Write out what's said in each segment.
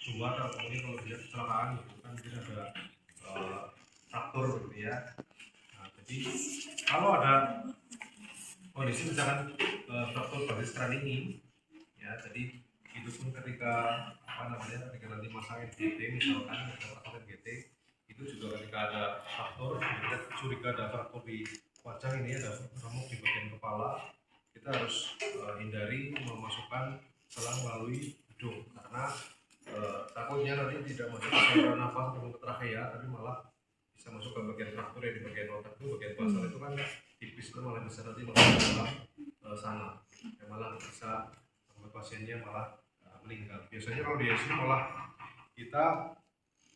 dua atau mungkin kalau dia kecelakaan gitu kan mungkin ada fraktur gitu ya. Nah, jadi kalau ada kondisi misalkan fraktur basis kran ini ya, jadi itu pun ketika ketika nanti masang NGT misalkan ada pasang NGT itu juga ketika ada fraktur, kita curiga ada fraktur di wajah ini, ada remuk di bagian kepala, kita harus hindari memasukkan selang melalui hidung karena takutnya nanti tidak masuk ke saluran nafas atau ke trachea, tapi malah bisa masuk ke bagian fraktur yang di bagian otak itu, bagian basal itu kan tipis, itu malah bisa nanti masuk ke dalam sana, yang malah bisa membuat pasiennya malah meninggal. Biasanya kalau di ICU malah kita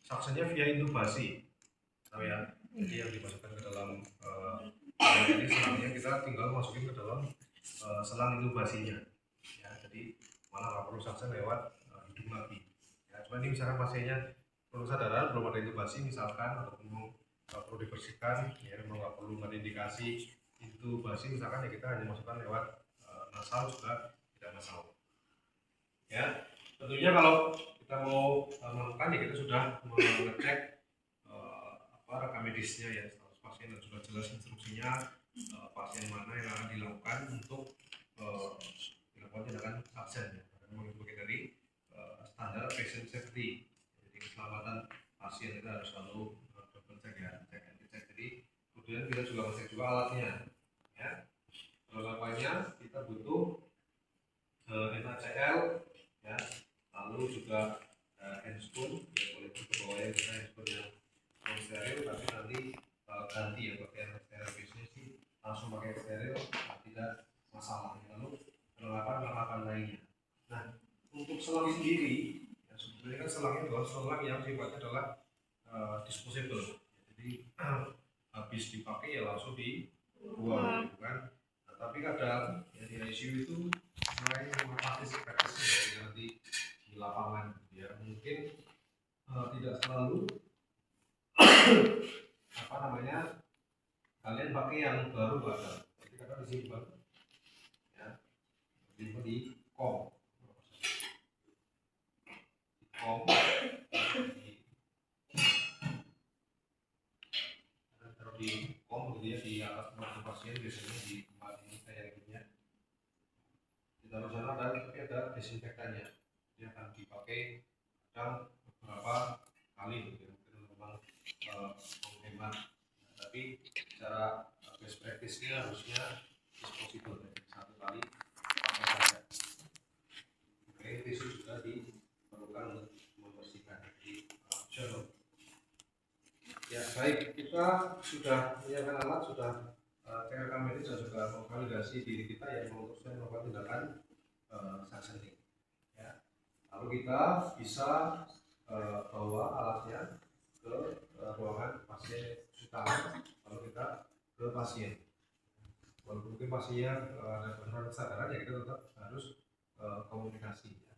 saksinya via intubasi, tahu ya, jadi yang dimasukkan ke dalam ini selangnya kita tinggal masukin ke dalam selang intubasinya ya, jadi malah nggak perlu saksen lewat hidung lagi ya. Cuma ini misalkan pasiennya perlu sadaran, belum ada intubasi misalkan, atau perlu dibersihkan ya, memang nggak perlu ada indikasi intubasi misalkan ya, kita hanya masukkan lewat nasal juga tidak masalah ya. Tentunya kalau kita mau melakukan ya, kita sudah mengecek rekam medisnya ya, status pasien, dan sudah jelas instruksinya pasien mana yang akan dilakukan untuk dilakukan tindakan saksen ya, karena memang itu bagian dari standar patient safety. Jadi keselamatan pasien kita harus selalu double check ya, cek and recheck. Jadi kemudian kita juga ngecek juga alatnya ya. Perlengkapannya kita butuh NaCl ya, lalu juga handscoon ya, boleh ke bawah ya, kita handscoon yang non steril, tapi nanti ganti ya, pakaian steril biasanya sih langsung pakai steril, tidak masalah. Lalu perlengkapan lainnya. Nah, untuk selang sendiri ya, sebetulnya kan selangnya adalah selang yang sifatnya adalah disposable, jadi habis dipakai ya langsung dibuang gitu kan. Nah, tapi kadang ya, di ICU itu mulai praktis-praktisnya ya, nanti di lapangan ya, mungkin tidak selalu kalian pakai yang baru bahkan, jadi kadang disimpan ya, disimpan di kom taruh di kom gitu ya, di atas tempat pasien, biasanya di tempat ini saya inginnya di taruh sana, dan tapi ada desinfektannya, dia akan dipakai kadang beberapa kali gitu ya, mungkin memang menghemat, tapi secara best practice-nya harusnya disposable ya, satu kali pakai saja. Oke, tisu juga diperlukan untuk membersihkan di optional. Ya baik, kita sudah menyiapkan alat, sudah cek rekam medis, dan juga memvalidasi diri kita yang memutuskan melakukan tindakan suctioning ya. Lalu kita bisa bawa alatnya ke ruangan pasien cuci tangan, lalu kita ke pasien. Walaupun mungkin pasiennya ada penurunan kesadaran ya, kita tetap harus komunikasi ya.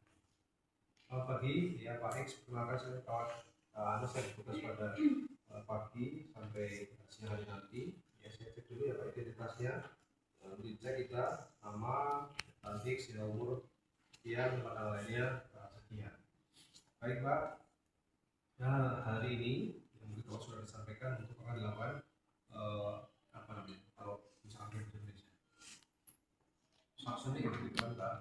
Selamat pagi ya Pak X, perkenalkan saya Pak Anas, saya bertugas pada pagi sampai siang hari nanti ya. Saya cek dulu ya Pak identitasnya, dicek kita nama, cantik, sinar umur sekian, tempat lainnya sekian. Baik Pak, nah hari ini yang mungkin kalau sudah disampaikan untuk akan dilakukan apa namanya, kalau misalkan di Indonesia suctioning gitu kan Pak,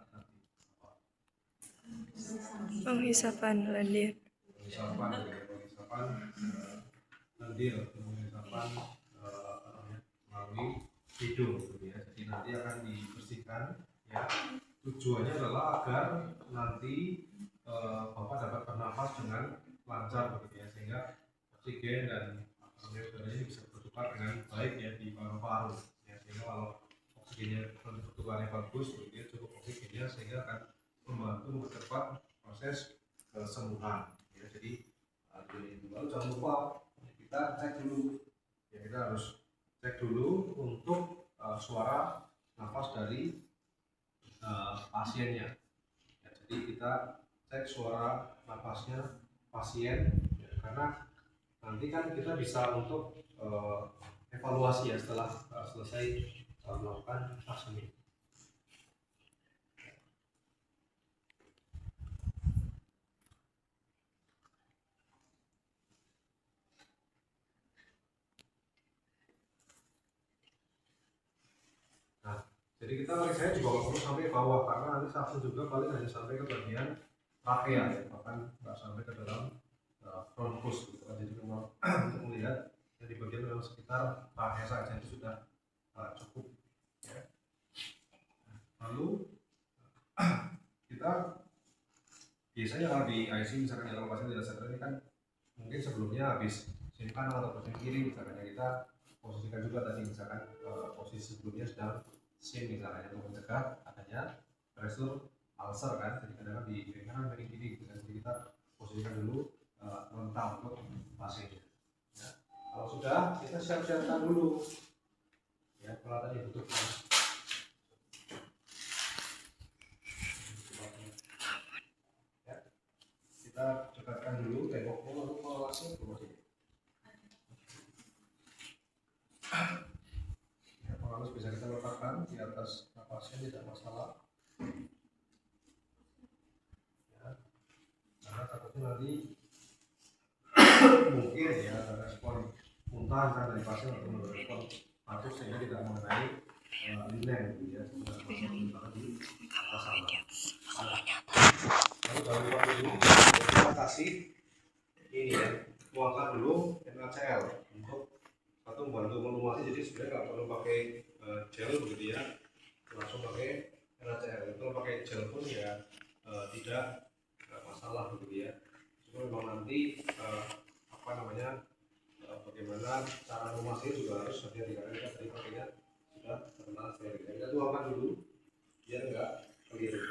penghisapan lendir, penghisapan lendir, penghisapan melalui hidung gitu ya. Jadi nanti akan dibersihkan ya. Tujuannya adalah agar nanti Bapak dapat bernafas dengan lancar begitu ya, sehingga oksigen dan udaranya bisa bertukar dengan baik ya di paru-paru ya, sehingga kalau oksigennya bertukarnya bagus begitu ya, cukup oksigennya, sehingga akan membantu mempercepat proses kesembuhan ya. Jadi lalu jangan lupa kita cek dulu ya, kita harus cek dulu untuk suara nafas dari pasiennya ya. Jadi kita cek suara nafasnya pasien ya, karena nanti kan kita bisa untuk evaluasi ya setelah selesai melakukan suctioning. Jadi kita saya juga nggak perlu sampai ke bawah karena nanti suction juga paling hanya sampai ke bagian trachea ya, bahkan nggak sampai ke dalam bronchus gitu kan. Jadi memang untuk melihat di bagian yang sekitar trachea saja itu sudah cukup ya. Lalu kita biasanya kalau di ICU misalkan kalau pasien tidak sadar ini kan mungkin sebelumnya habis sini kanan atau sini kiri misalkan, kita posisikan juga tadi misalkan posisi sebelumnya sedang sin misalnya untuk mencegah adanya pressure ulcer kan. Jadi kadang di kiri kanan kiri kiri gitu kan. Jadi kita posisikan dulu rentang untuk pasiennya ya. Kalau sudah kita siap-siapkan dulu ya peralatan yang dibutuhkan. Kita dekatkan dulu temboknya lalu mengalasnya ke bawah sini. Ya, pengalas bisa kita letakkan di atas napasnya, tidak masalah. Ya, karena takutnya nanti mungkin ya ada respon muntah dari pasien atau merespon batuk sehingga tidak mengenai linen gitu ya. Di atas sana. Lalu dalam waktu ini kita kasih ini ya, tuangkan dulu NaCl untuk satu membantu melumasi. Jadi sebenarnya nggak perlu pakai gel begitu ya, langsung pakai NaCl. Kalau pakai gel pun ya tidak masalah begitu ya. Cuma memang nanti bagaimana cara melumasi juga harus hati-hati karena kita tadi pakainya sudah terkenal steril. Kita tuangkan dulu biar nggak keliru.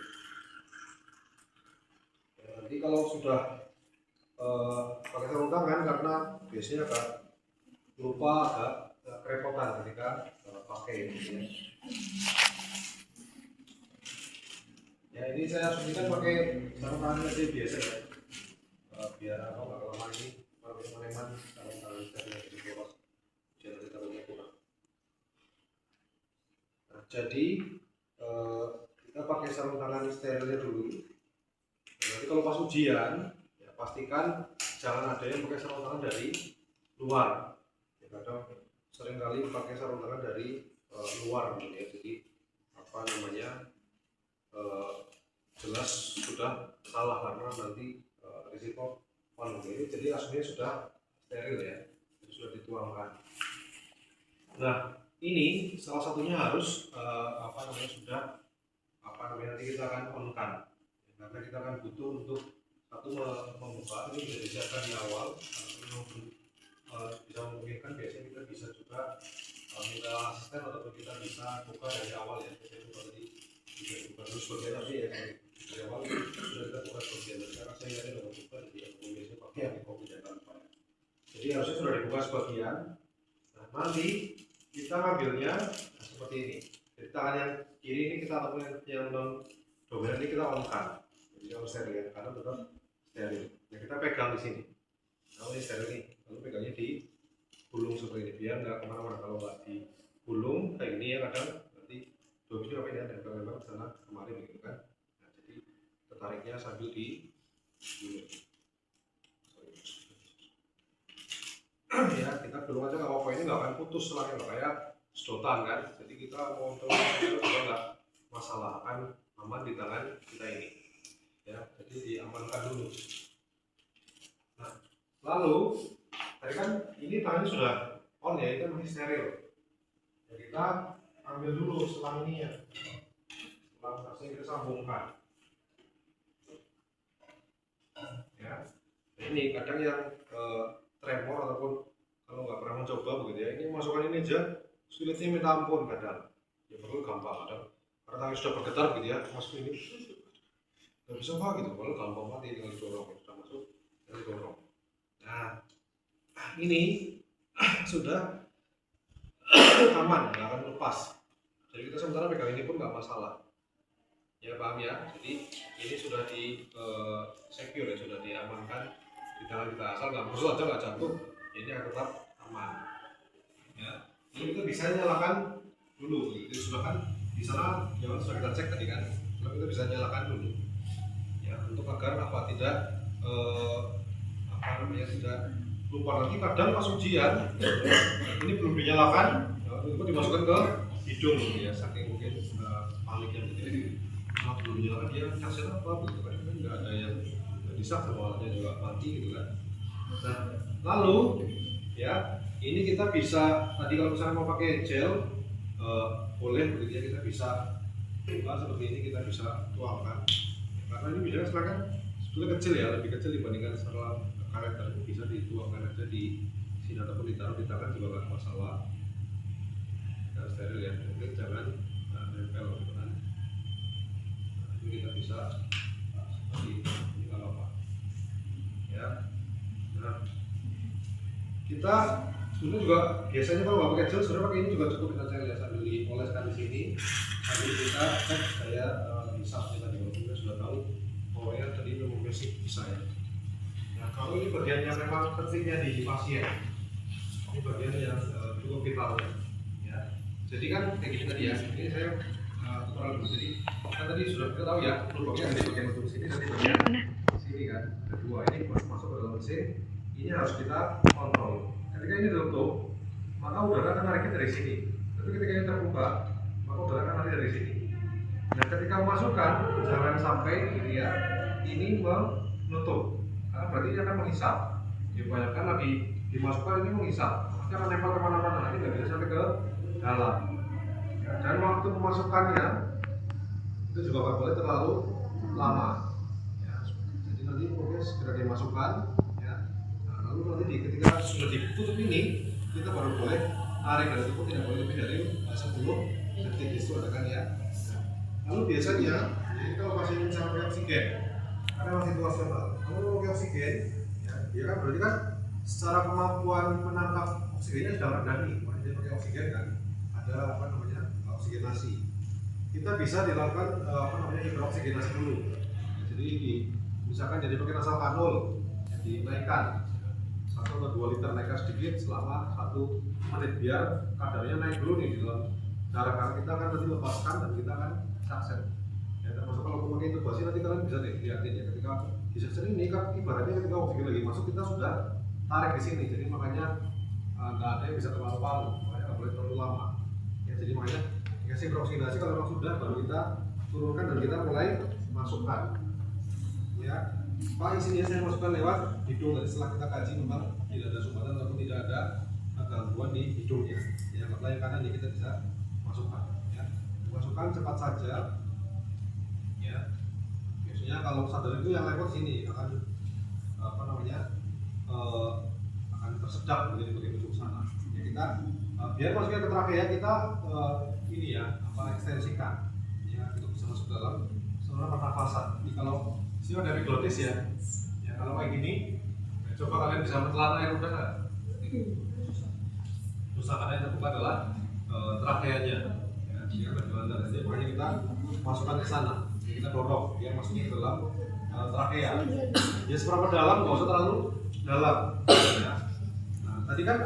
Nanti kalau sudah pakai sarung tangan karena biasanya agak lupa, agak kerepotan ketika pakai ini ya. Ya ini saya suntikan pakai sarung tangan aja biasa ya, biar nggak lama ini pakai meneman sarung tangan saya jadi boros, jangan kita punya kurang. Nah, jadi kita pakai sarung tangan sterilnya dulu. Nanti kalau pas ujian, ya pastikan jangan ada yang pakai sarung tangan dari luar. Ya, kadang sering kali pakai sarung tangan dari luar, gitu ya. Jadi jelas sudah salah karena nanti risiko ini. Jadi aslinya sudah steril ya, sudah dituangkan. Nah ini salah satunya harus sudah nanti kita akan on-kan. Karena kita akan butuh untuk satu membuka ini bisa disiapkan di awal, bisa memungkinkan biasanya kita bisa juga minta asisten ataupun kita bisa buka dari awal ya. Kita buka tadi bisa buka terus bagian tapi ya dari awal sudah kita buka bagian. Sekarang saya tadi udah buka jadi aku biasanya pakai yang kopi dan tanpa. Jadi harusnya sudah dibuka sebagian. Nah nanti kita ngambilnya seperti ini. Jadi tangan yang kiri ini kita ataupun yang non dominan ini kita on-kan. Jadi harus steril ya, karena tetap steril. Ya kita pegang di sini. Kalau ini steril nih, lalu pegangnya di gulung seperti ini biar nggak kemana-mana. Kalau nggak di gulung kayak ini ya kadang nanti dobisnya apa ya nempel-nempel ke sana kemarin gitu kan. Nah, jadi tertariknya sambil di gulung. Ya kita gulung aja nggak apa-apa, ini nggak akan putus selangnya, nggak kayak sedotan kan. Jadi kita mau coba juga nggak masalah, akan aman di tangan kita ini. Ya, jadi diamankan dulu. Nah, lalu tadi kan ini tangannya sudah on ya, itu masih steril. Ya, kita ambil dulu selang ini ya, selang tasnya kita sambungkan. Ya, ini kadang yang tremor ataupun kalau nggak pernah mencoba begitu ya, ini masukkan ini aja sulitnya minta ampun kadang. Ya perlu gampang kadang, karena tangan sudah bergetar gitu ya, masuk ini. Gak bisa pak gitu, kalau gampang mati tinggal didorong, sudah masuk, tinggal didorong. Nah, ini sudah aman, nggak akan lepas. Jadi kita sementara pegang ini pun nggak masalah. Ya paham ya? Jadi ini sudah di secure ya, sudah diamankan di tangan kita. Asal nggak musuh aja nggak jatuh, ini akan tetap aman. Ya, ini kita bisa nyalakan dulu. Jadi sudah kan di sana, yang sudah kita cek tadi kan, kita bisa nyalakan dulu. Ya, untuk agar tidak tidak lupa. Nanti kadang pas ujian ini belum dinyalakan, itu dimasukkan ke hidung ya, saking mungkin belum nyala dia kasih apa gitu kan, nggak ada yang bisa sama alatnya juga mati gitu kan. Nah lalu ya ini kita bisa tadi kalau misalnya mau pakai gel boleh begitu ya, kita bisa buka seperti ini, kita bisa tuangkan karena ini biasanya setelah kan sebetulnya kecil ya, lebih kecil dibandingkan setelah karakter, bisa dituangkan aja di sini ataupun ditaruh di tangan juga nggak masalah, dan steril ya, mungkin jangan nempel gitu kan. Nah, ini kita bisa seperti ini nggak apa-apa ya. Nah kita sebenarnya juga biasanya kalau nggak pakai gel sebenarnya pakai ini juga cukup, bisa saya lihat sambil dioleskan di sini sambil kita cek saya bisa tadi kalau kita sudah tahu bahwa tadi memang basic bisa ya. Nah kalau ini bagian yang memang pentingnya di pasien, ini bagian yang cukup vital ya. Jadi kan kayak gini tadi ya, ini saya tutorial dulu. Jadi kan tadi sudah kita tahu ya, lubangnya ada di bagian ujung sini, nanti bagian sini kan ada dua, ini masuk ke dalam mesin, ini harus kita kontrol. Ketika ini tertutup, maka udara akan nariknya dari sini. Tapi ketika ini terbuka, maka udara akan narik dari sini. Nah ketika memasukkan, jangan sampai ini ya, ini menutup, karena berarti ini akan menghisap. Dibayangkan lagi dimasukkan ini menghisap, pasti akan nempel kemana-mana, nanti nggak bisa sampai ke dalam. Ya, dan waktu memasukkannya itu juga nggak boleh terlalu lama. Ya, jadi nanti pokoknya segera dimasukkan. Ya. Nah, lalu nanti ketika sudah ditutup ini, kita baru boleh tarik dari tubuh, tidak boleh lebih dari 10 detik itu ada kan ya. Nah, lalu biasanya jadi kalau pasien misalnya pakai oksigen, karena masih situasional, kalau pakai oksigen, ya, dia kan berarti kan secara kemampuan menangkap oksigennya sudah rendah nih. Makanya dia pakai oksigen kan, ada apa namanya oksigenasi. Kita bisa dilakukan hiperoksigenasi dulu. Jadi misalkan jadi pakai nasal kanul, dinaikkan 1 atau 2 liter, naikkan sedikit selama 1 menit biar kadarnya naik dulu nih di dalam darah, karena kita akan nanti lepaskan dan kita akan saksen. Ya, termasuk kalau memakai intubasi nanti kalian bisa lihatin ya, ketika di section ini kan ibaratnya ketika oksigen lagi masuk kita sudah tarik di sini, jadi makanya nggak ada yang bisa terlalu-lalu, makanya nggak boleh terlalu lama. Ya, jadi makanya dikasih beroksigenasi, kalau memang sudah baru kita turunkan dan kita mulai masukkan. Ya, Pak isinya saya masukkan lewat hidung, dan setelah kita kaji memang tidak ada sumbatan ataupun tidak ada gangguan di hidungnya. Ya, mata yang kanan ya kita bisa masukkan. Ya, masukkan cepat saja. Ya, biasanya kalau sadar itu yang lewat sini akan akan tersedak menjadi bagian ujung sana. Ya, kita biar masuknya ke trachea kita ini ya ekstensikan. Ya, untuk bisa masuk dalam saluran pernafasan. Jadi kalau sini ada epiglotis ya. Ya kalau kayak gini, ya, coba kalian bisa menelan air udara nggak? Susah, karena yang terbuka adalah tracheanya. Ya, dia berjalan dari sini, makanya kita masukkan ke sana. Jadi kita dorong, dia masuknya ke dalam trachea. Ya seberapa dalam, nggak usah terlalu dalam. Ya. Nah, tadi kan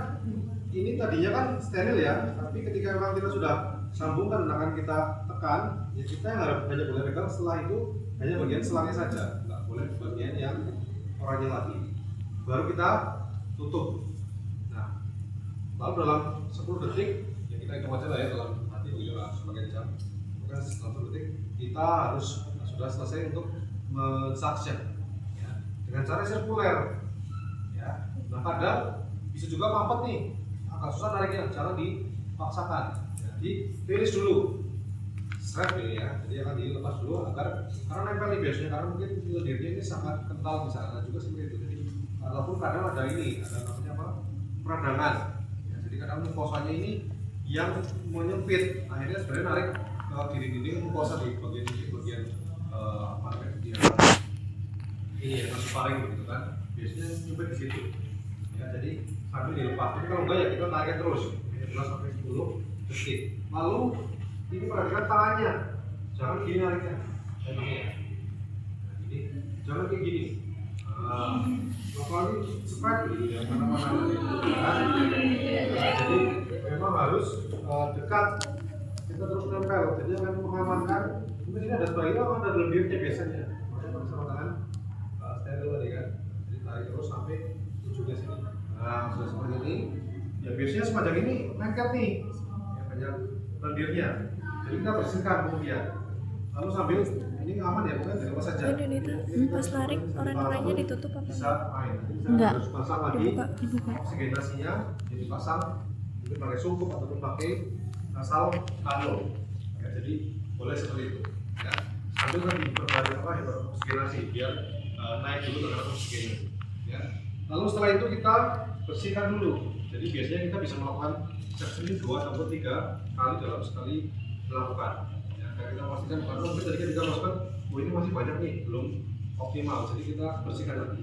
ini tadinya kan steril ya, tapi ketika memang kita sudah sambungkan dan akan kita tekan, ya kita hanya boleh pegang setelah itu hanya bagian selangnya saja, nggak boleh bagian yang oranye lagi. Baru kita tutup. Nah, lalu dalam 10 detik, ya kita hitung aja lah ya, dalam hati juga sebagai jam. Maka setelah 10 detik kita harus sudah selesai untuk mensuction, ya, dengan cara sirkuler. Ya, nah kadang bisa juga mampet nih, agak susah nariknya, cara dipaksakan. Jadi rilis dulu. Strap ini ya, jadi akan dilepas dulu agar, karena nempel nih biasanya, karena mungkin lendirnya ini sangat kental, misalnya juga seperti itu. Jadi ataupun kadang ada ini, ada namanya apa, peradangan. Ya, jadi kadang mukosanya ini yang menyempit, akhirnya sebenarnya narik ke dinding-dinding mukosa di bagian apa namanya dia ini ya, nasofaring gitu kan, biasanya nyempit di situ. Ya, jadi sambil dilepas. Tapi kalau enggak ya kita tarik terus, 15 sampai 10 detik. Lalu ini perhatikan tangannya, jangan gini nariknya, nah, ini jangan kayak gini. Apalagi spread gitu ya, mana-mana. Jadi memang harus dekat, kita terus nempel, jadi akan mengamankan. Mungkin ini ada sebagian ada lendirnya biasanya, makanya bersama tangan steril tadi kan. Jadi tarik terus sampai ujungnya sini. Nah, sudah seperti ini. Ya biasanya sepanjang ini lengket nih, ya banyak lendirnya. Jadi kita bersihkan kemudian. Lalu sambil ini aman ya, pokoknya dilepas saja. Ini Nita, pas narik orang-orangnya ditutup apa Bisa main. Nanti Enggak. harus pasang lagi Dibuka. oksigenasinya, jadi pasang mungkin pakai sungkup ataupun pakai nasal kanul. Ya, jadi boleh seperti itu. Ya. Sambil nanti diperbanyak apa ya, oksigenasi biar naik dulu tekanan oksigennya. Ya. Lalu setelah itu kita bersihkan dulu. Jadi biasanya kita bisa melakukan section ini 2 atau 3 kali dalam sekali melakukan. Ya, kita pastikan karena mungkin tadi kita masukkan, oh ini masih banyak nih, belum optimal. Jadi kita bersihkan lagi.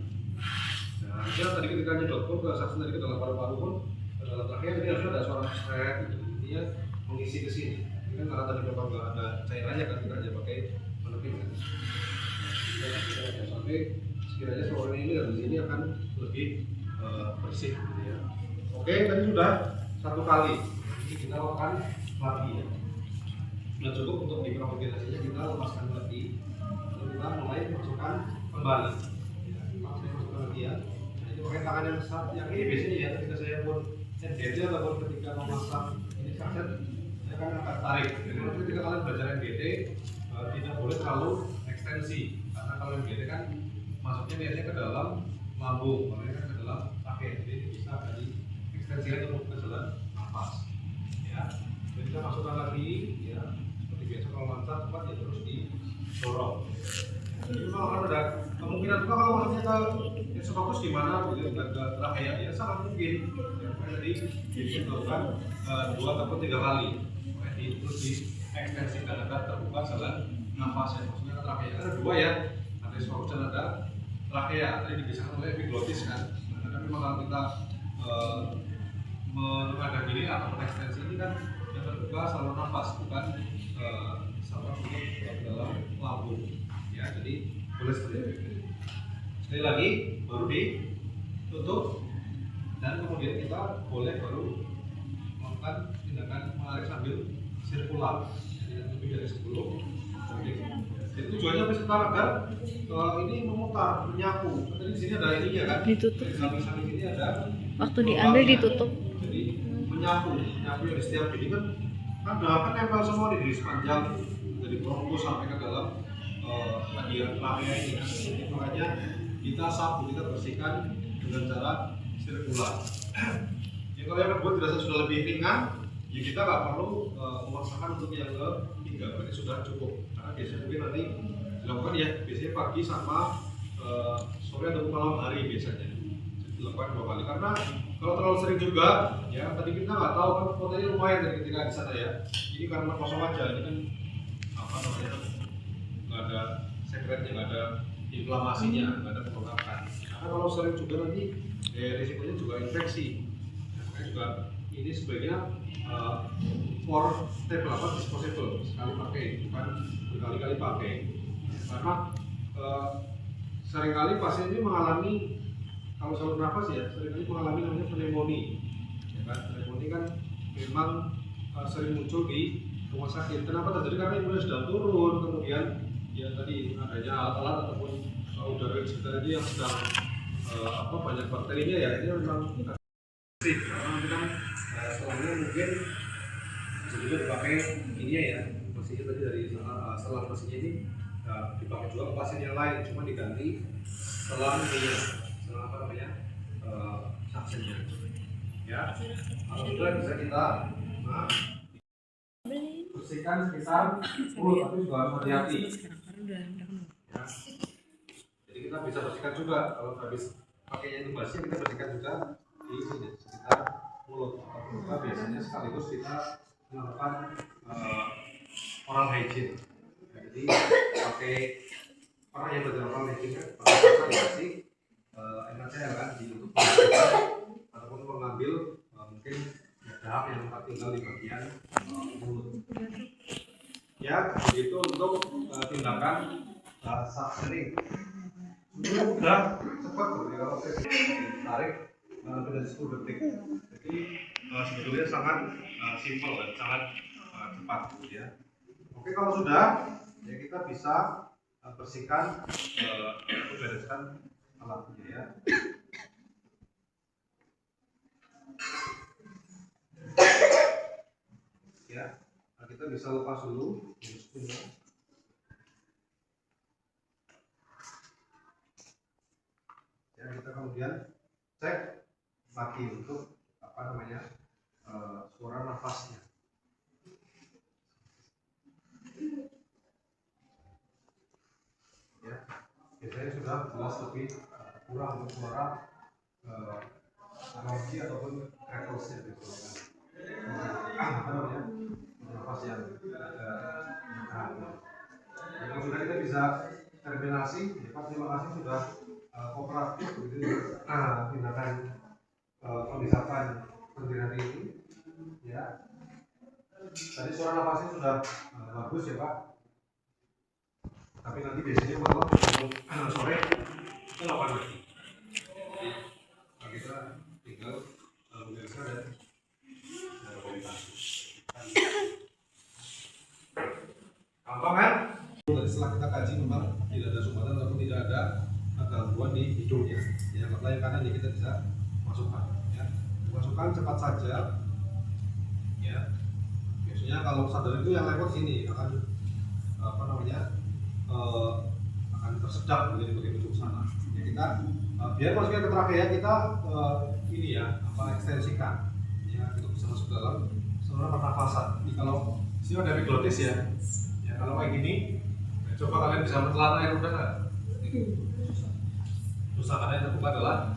Nah, kita tadi ketika nyedot pun ke section tadi ke dalam paru-paru pun ke dalam trachea ini harusnya ada suara seret gitu. Intinya mengisi ke sini. Ini kan karena tadi memang nggak ada cairannya kan kita hanya pakai menepis kan. Kita sampai sekiranya suara ini dari sini akan lebih bersih gitu ya. Oke, tadi sudah 1 kali. Ini kita lakukan lagi ya. Sudah cukup untuk mikroorganisasinya, kita lepaskan lagi. Lalu kita mulai masukkan kembali. Ya, saya masukkan lagi ya. Nah, ini pakai tangan yang ini biasanya ya, ketika saya pun NDT ataupun ketika memasang ini kaset, saya akan tarik. Jadi ketika kalian belajar NDT tidak boleh terlalu ekstensi, karena kalau NDT kan masuknya biasanya ke dalam lambung, makanya kan ke dalam trachea. Jadi bisa dari ekstensi untuk ke jalan nafas. Ya, jadi kita masukkan lagi ya. Biasa kalau lancar cepat ya terus didorong. Jadi memang akan ada kemungkinan juga kalau masuknya ke esofagus gimana gitu ke trachea ya sangat mungkin. Ya, jadi dilakukan 2 ataupun 3 kali. Terus diekstensikan agar terbuka jalan nafas ya, maksudnya ke trachea. Ada 2 ya, ada esofagus dan ada trachea. Tadi dipisahkan oleh epiglotis kan. Karena memang kalau kita menghadap diri atau ekstensi ini kan yang terbuka saluran nafas bukan saluran untuk ke dalam lambung ya, jadi boleh seperti itu. Sekali lagi baru ditutup dan kemudian kita boleh baru melakukan tindakan menarik sambil sirkular, jadi lebih dari 10 detik. Jadi tujuannya sebentar agar ini memutar, menyapu. Tadi di sini ada ininya kan? Ditutup. Di samping ini ada. Waktu diambil ditutup. Jadi menyapu yang di setiap ini kan kan nempel semua di sepanjang dari bronkus sampai ke dalam bagian trachea ini kan. Makanya kita sapu, kita bersihkan dengan cara sirkular. Jadi kalau yang kedua dirasa sudah lebih ringan, ya kita nggak perlu memaksakan untuk yang ketiga, berarti sudah cukup. Karena biasanya mungkin nanti dilakukan ya, biasanya pagi sama sore atau malam hari biasanya. Jadi dilakukan 2 kali. Karena kalau terlalu sering juga, ya tadi kita nggak tahu kan potensi lumayan dari ketika di sana ya. Ini karena kosong aja, ini kan apa namanya, nggak ada sekretnya, nggak ada inflamasinya, nggak ada pembengkakan. Karena kalau sering juga nanti risikonya juga infeksi. Makanya juga ini sebaiknya portable apa disposable, sekali pakai, bukan berkali-kali pakai. Karena seringkali pasien ini mengalami, kalau saluran nafas ya, seringkali mengalami namanya pneumonia. Ya kan, pneumonia kan memang sering muncul di rumah sakit. Kenapa terjadi? Karena imunnya sedang turun, kemudian ya tadi adanya alat-alat ataupun udara di sekitar ini yang sedang banyak bakterinya ya, ini memang karena nanti kan setelahnya mungkin bisa juga dipakai ini ya, mesinnya tadi dari setelah mesinnya ini dipakai juga ke pasien yang lain, cuma diganti setelah ini, setelah apa namanya saksennya ya. Kalau sudah bisa kita bersihkan sekitar 10, tapi juga harus hati-hati ya. Jadi kita bisa bersihkan juga kalau habis pakainya intubasi, kita bersihkan juga di sini sekitar mulut atau muka. Biasanya sekaligus kita melakukan oral hygiene ya, jadi pakai orang yang belajar oral hygiene kan pertama dikasih enaknya kan ditutup ataupun mengambil mungkin dahak yang tinggal di bagian mulut ya. Itu untuk tindakan suctioning. Sebenarnya mudah, cepat ya kalau saya tarik lebih dari 10 detik. Jadi sebetulnya sangat simpel dan sangat cepat ya. Oke, kalau sudah ya kita bisa bersihkan, bereskan alatnya ya. Ya, nah kita bisa lepas dulu spoonnya. kemudian cek lagi untuk apa namanya suara nafasnya. Ya, biasanya sudah jelas lebih kurang untuk suara analogi ataupun rekursi gitu kan. Apa namanya nafas yang ya, kalau sudah kita bisa terminasi, ya Pak, terima kasih sudah kooperatif gitu tindakan pendisapan pendirian ini. Ya, tadi suara nafasnya sudah bagus ya Pak. Tapi nanti biasanya malam untuk sore kita lakukan lagi. Nah, kita tinggal memeriksa dan komunikasi. Gampang kan? Tadi setelah kita kaji memang tidak ada sumbatan ataupun tidak ada gangguan di hidungnya. Ya, mata yang kanan ya kita bisa masukkan. Ya, masukkan cepat saja. Ya, biasanya kalau sadar itu yang lewat sini akan apa namanya akan tersedak menjadi bagian ujung sana. Ya, kita biar masuknya ke trachea kita ini ya apa ekstensikan. Ya, kita bisa masuk dalam saluran pernafasan. Jadi kalau sini ada epiglotis ya. Ya, kalau kayak gini, ya, coba kalian bisa menelan air udah nggak? Susah karena yang terbuka adalah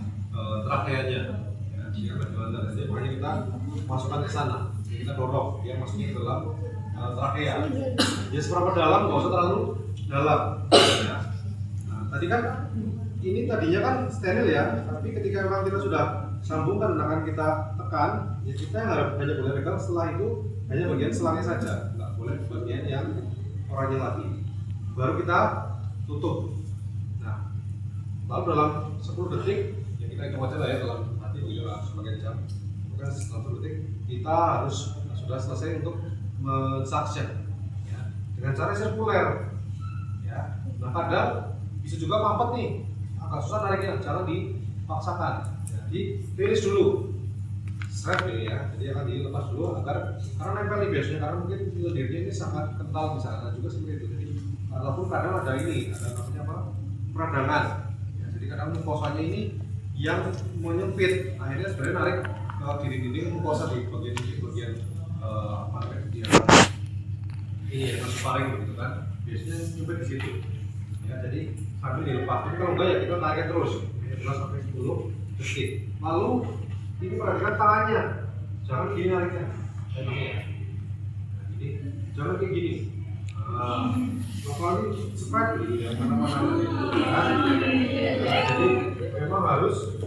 tracheanya. Ya, jika berjalan dari makanya kita masukkan ke sana. Kita dorong, dia masuknya ke dalam trachea. Ya seberapa dalam, nggak usah terlalu dalam. Ya. Nah, tadi kan ini tadinya kan steril ya, tapi ketika memang kita sudah sambungkan akan kita tekan, ya kita hanya boleh pegang setelah itu hanya bagian selangnya saja, nggak boleh bagian yang oranye lagi. Baru kita tutup. Nah, lalu dalam 10 detik, ya kita hitung aja lah ya dalam hati juga sebagai jam. Bukan dalam 10 detik kita harus sudah selesai untuk men-suction ya, dengan cara sirkuler. Ya, nah kadang bisa juga mampet nih, agak susah nariknya, jangan dipaksakan. Jadi rilis dulu, strap ini ya, jadi akan dilepas dulu agar karena nempel nih biasanya karena mungkin lendirnya ini sangat kental misalnya juga seperti itu. Jadi ataupun kadang ada ini, ada namanya apa? Peradangan. Ya, jadi kadang mukosanya ini yang menyempit, akhirnya sebenarnya narik ke dinding-dinding mukosa di bagian apa namanya dia ini ya nasofaring gitu kan. Biasanya nyempit di situ. Ya, jadi sambil dilepas. Tapi kalau enggak ya kita tarik terus. Ya, sampai 10 detik. Lalu ini perhatikan tangannya. Jangan gini nariknya. Nah, ini jangan kayak gini. Apalagi spread gitu ya, mana-mana. Jadi memang harus